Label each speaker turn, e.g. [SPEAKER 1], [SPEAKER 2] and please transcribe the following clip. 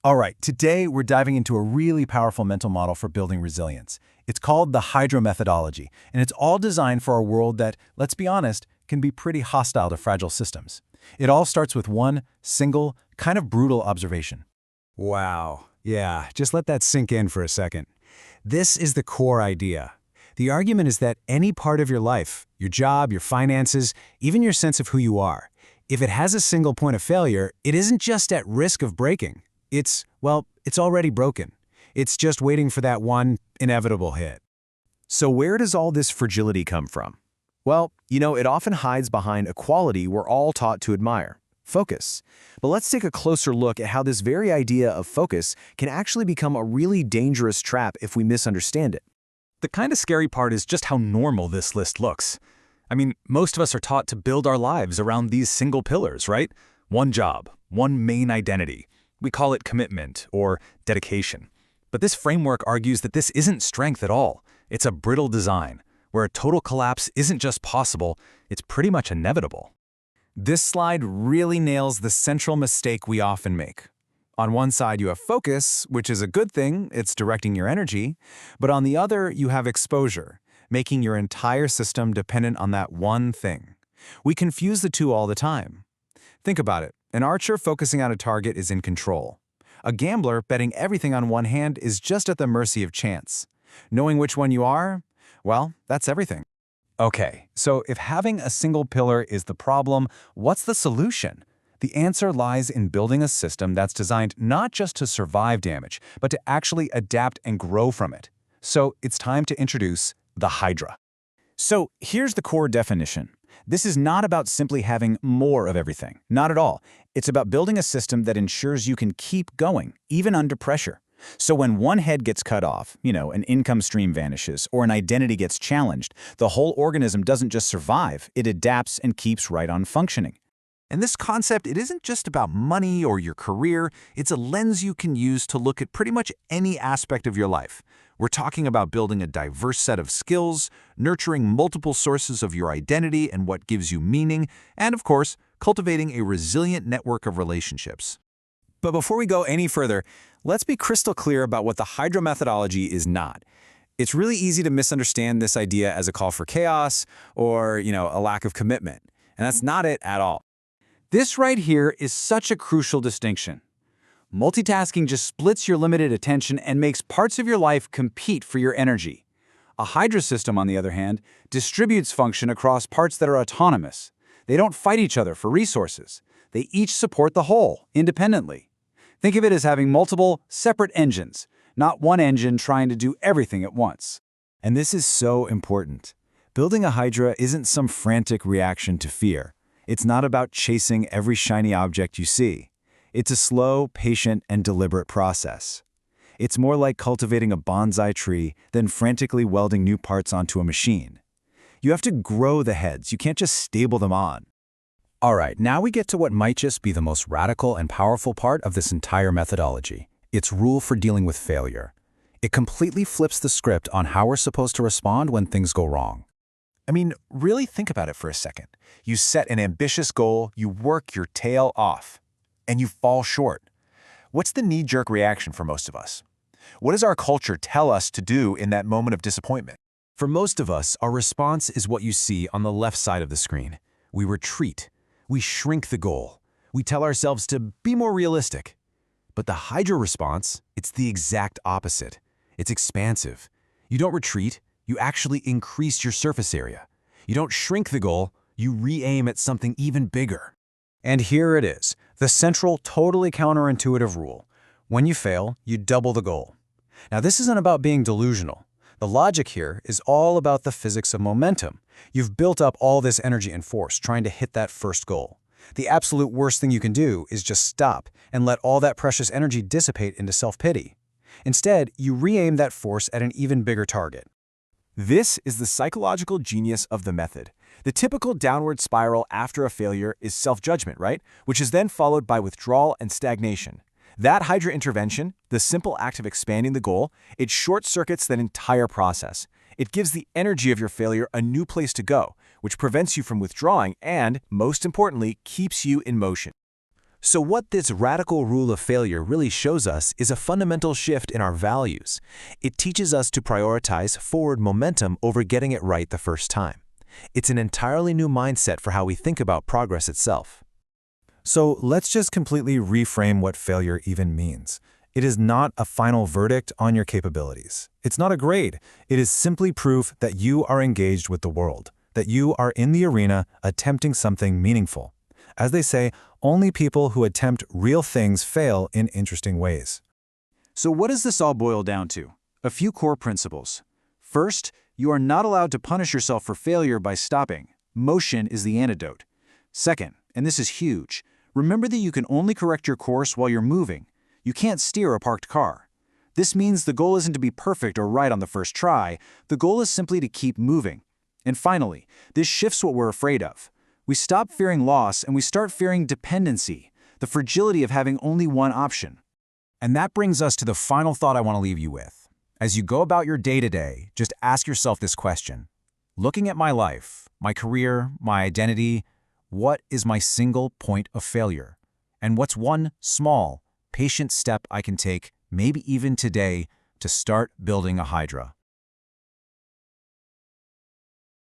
[SPEAKER 1] All right, today we're diving into a really powerful mental model for building resilience. It's called the Hydra Methodology, and it's all designed for a world that, let's be honest, can be pretty hostile to fragile systems. It all starts with one single, kind of brutal observation.
[SPEAKER 2] Wow. Yeah, just let that sink in for a second. This is the core idea. The argument is that any part of your life, your job, your finances, even your sense of who you are, if it has a single point of failure, it isn't just at risk of breaking. It's already broken. It's just waiting for that one inevitable hit.
[SPEAKER 3] So where does all this fragility come from? Well, it often hides behind a quality we're all taught to admire: focus. But let's take a closer look at how this very idea of focus can actually become a really dangerous trap if we misunderstand it.
[SPEAKER 4] The kind of scary part is just how normal this list looks. I mean, most of us are taught to build our lives around these single pillars, right? One job, one main identity. We call it commitment or dedication. But this framework argues that this isn't strength at all. It's a brittle design, where a total collapse isn't just possible, it's pretty much inevitable.
[SPEAKER 2] This slide really nails the central mistake we often make. On one side, you have focus, which is a good thing, it's directing your energy, but on the other, you have exposure, making your entire system dependent on that one thing. We confuse the two all the time. Think about it. An archer focusing on a target is in control. A gambler betting everything on one hand is just at the mercy of chance. Knowing which one you are, well, that's everything. Okay, so if having a single pillar is the problem, what's the solution? The answer lies in building a system that's designed not just to survive damage, but to actually adapt and grow from it. So it's time to introduce the Hydra. So here's the core definition. This is not about simply having more of everything. Not at all. It's about building a system that ensures you can keep going, even under pressure. So when one head gets cut off, an income stream vanishes, or an identity gets challenged, the whole organism doesn't just survive, it adapts and keeps right on functioning.
[SPEAKER 5] And this concept, it isn't just about money or your career, it's a lens you can use to look at pretty much any aspect of your life. We're talking about building a diverse set of skills, nurturing multiple sources of your identity and what gives you meaning, and of course, cultivating a resilient network of relationships.
[SPEAKER 2] But before we go any further, let's be crystal clear about what the Hydra methodology is not. It's really easy to misunderstand this idea as a call for chaos or, a lack of commitment. And that's not it at all. This right here is such a crucial distinction. Multitasking just splits your limited attention and makes parts of your life compete for your energy. A Hydra system, on the other hand, distributes function across parts that are autonomous. They don't fight each other for resources. They each support the whole, independently. Think of it as having multiple, separate engines, not one engine trying to do everything at once. And this is so important. Building a Hydra isn't some frantic reaction to fear. It's not about chasing every shiny object you see. It's a slow, patient, and deliberate process. It's more like cultivating a bonsai tree than frantically welding new parts onto a machine. You have to grow the heads, you can't just stable them on.
[SPEAKER 4] All right, now we get to what might just be the most radical and powerful part of this entire methodology. Its rule for dealing with failure. It completely flips the script on how we're supposed to respond when things go wrong.
[SPEAKER 5] I mean, really think about it for a second. You set an ambitious goal, you work your tail off, and you fall short. What's the knee-jerk reaction for most of us? What does our culture tell us to do in that moment of disappointment?
[SPEAKER 3] For most of us, our response is what you see on the left side of the screen. We retreat. We shrink the goal. We tell ourselves to be more realistic. But the Hydra response, it's the exact opposite. It's expansive. You don't retreat, you actually increase your surface area. You don't shrink the goal, you re-aim at something even bigger.
[SPEAKER 2] And here it is, the central, totally counterintuitive rule. When you fail, you double the goal. Now, this isn't about being delusional. The logic here is all about the physics of momentum. You've built up all this energy and force trying to hit that first goal. The absolute worst thing you can do is just stop and let all that precious energy dissipate into self-pity. Instead, you re-aim that force at an even bigger target.
[SPEAKER 3] This is the psychological genius of the method. The typical downward spiral after a failure is self-judgment, right? Which is then followed by withdrawal and stagnation. That Hydra intervention, the simple act of expanding the goal, it short-circuits that entire process. It gives the energy of your failure a new place to go, which prevents you from withdrawing and, most importantly, keeps you in motion. So what this radical rule of failure really shows us is a fundamental shift in our values. It teaches us to prioritize forward momentum over getting it right the first time. It's an entirely new mindset for how we think about progress itself.
[SPEAKER 1] So let's just completely reframe what failure even means. It is not a final verdict on your capabilities. It's not a grade. It is simply proof that you are engaged with the world, that you are in the arena attempting something meaningful. As they say, only people who attempt real things fail in interesting ways.
[SPEAKER 2] So what does this all boil down to? A few core principles. First, you are not allowed to punish yourself for failure by stopping. Motion is the antidote. Second, and this is huge, remember that you can only correct your course while you're moving. You can't steer a parked car. This means the goal isn't to be perfect or right on the first try. The goal is simply to keep moving. And finally, this shifts what we're afraid of. We stop fearing loss and we start fearing dependency, the fragility of having only one option.
[SPEAKER 3] And that brings us to the final thought I want to leave you with. As you go about your day-to-day, just ask yourself this question. Looking at my life, my career, my identity, what is my single point of failure? And what's one small, patient step I can take, maybe even today, to start building a Hydra?